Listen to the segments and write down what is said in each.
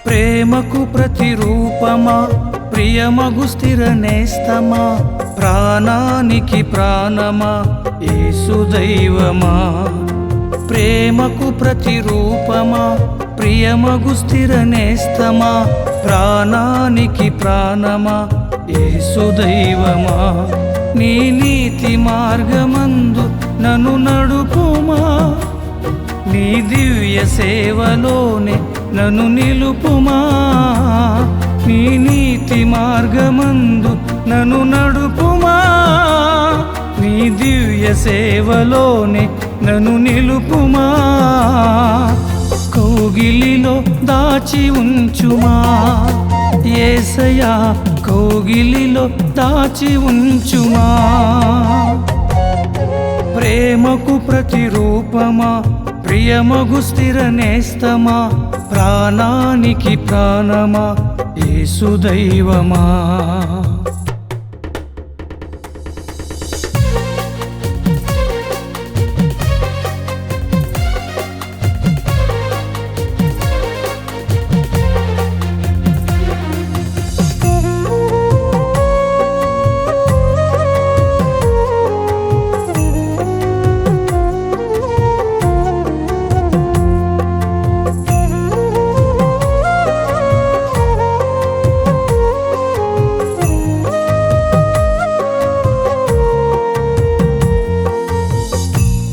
ప్రేమకు ప్రతిరూపమా, ప్రియమగు స్థిర నేస్తమా, ప్రాణానికి ప్రాణమా, యేసు దైవమా. ప్రేమకు ప్రతిరూపమా, ప్రియమగు స్థిర నేస్తమా, ప్రాణానికి ప్రాణమా, యేసు దైవమా. నీ నీతి మార్గమందు నన్ను నడుపుమా, నీ దివ్య సేవలోనే నన్ను నిలుపుమా. నీ నీతి మార్గమందు నన్ను నడుపుమా, నీ దివ్య సేవలోనే నన్ను నిలుపుమా. కౌగిలిలో దాచి ఉంచుమా యేసయ్యా, కౌగిలిలో దాచి ఉంచుమా. ప్రేమకు ప్రతిరూపమా, ప్రియమగు స్థిర నేస్తమా, ప్రాణానికి ప్రాణమా, యేసు దైవమా.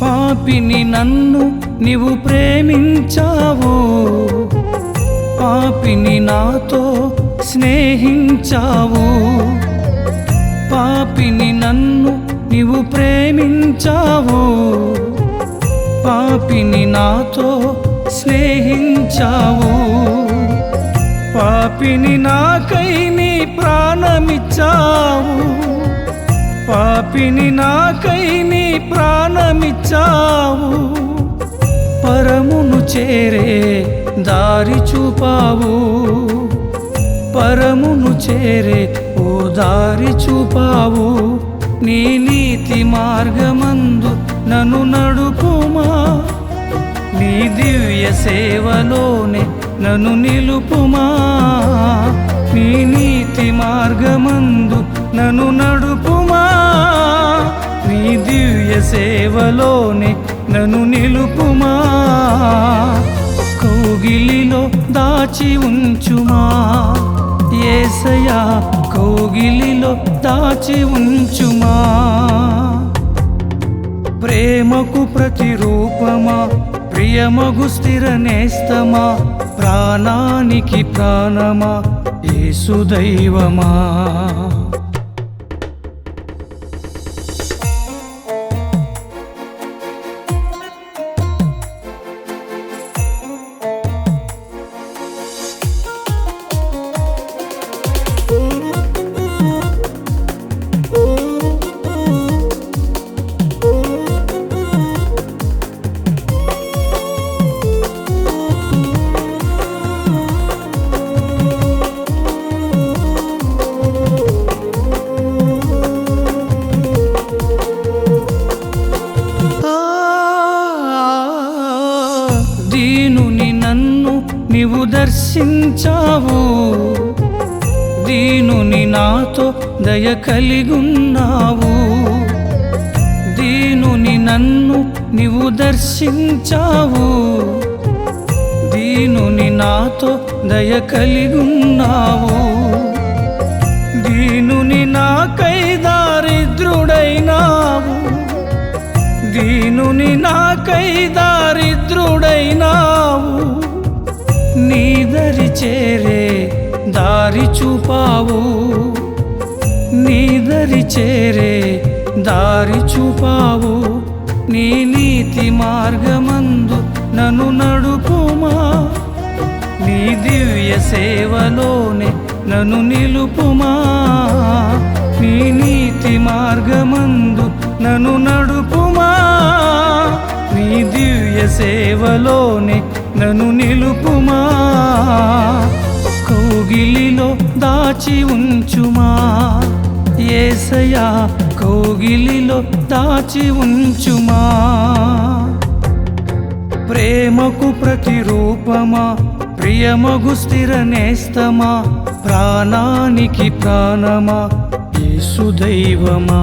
పాపిని నన్ను నీవు ప్రేమించావు, పాపిని నాతో స్నేహించావు. పాపిని నన్ను నీవు ప్రేమించావు, పాపిని నాతో స్నేహించావు. పాపిని నాకై నీ ప్రాణమిచ్చావు, పాపిని నాకై నీ ప్రాణమిచ్చావు. పరమును చేరే దారి చూపావు, పరమును చేరే ఓ దారి చూపావు. నీ నీతి మార్గమందు నన్ను నడుపుమా, నీ దివ్య సేవలోనే నన్ను నిలుపుమా. నీ నీతి మార్గమందు నన్ను నడుపుమా, నీ దివ్య సేవలోనే నన్ను నిలుపుమా. కౌగిలిలో దాచి ఉంచుమా యేసయ్యా, కౌగిలిలో దాచి ఉంచుమా. ప్రేమకు ప్రతిరూపమా, ప్రియమగు స్థిర నేస్తమా, ప్రాణానికి ప్రాణమా, యేసు దైవమా. దీనుని నన్ను నీవు దర్శించావు, దీనుని నాతో దయ కలిగున్నావు. దీనుని నన్ను నీవు దర్శించావు, దీనుని నాతో దయ కలిగున్నావు. దీనుని నాకై దారిద్రుడైనావు, దీనుని నాకై దారిద్రుడైనావు. నీ దరి చూపావు, నీ దరి చేరే దారి చూపావు. నీ నీతి మార్గమందు నన్ను నడుపుమా, నీ దివ్య సేవలోనే నన్ను నిలుపుమా. నీ నీతి మార్గమందు నన్ను నడుపుమా, నీ దివ్య సేవలోనే నన్ను నిలుపుమా. కౌగిలిలో దాచి ఉంచుమా యేసయ్యా, కౌగిలిలో దాచి ఉంచుమా. ప్రేమకు ప్రతిరూపమా, ప్రియమగు స్థిర నేస్తమా, ప్రాణానికి ప్రాణమా, యేసు దైవమా.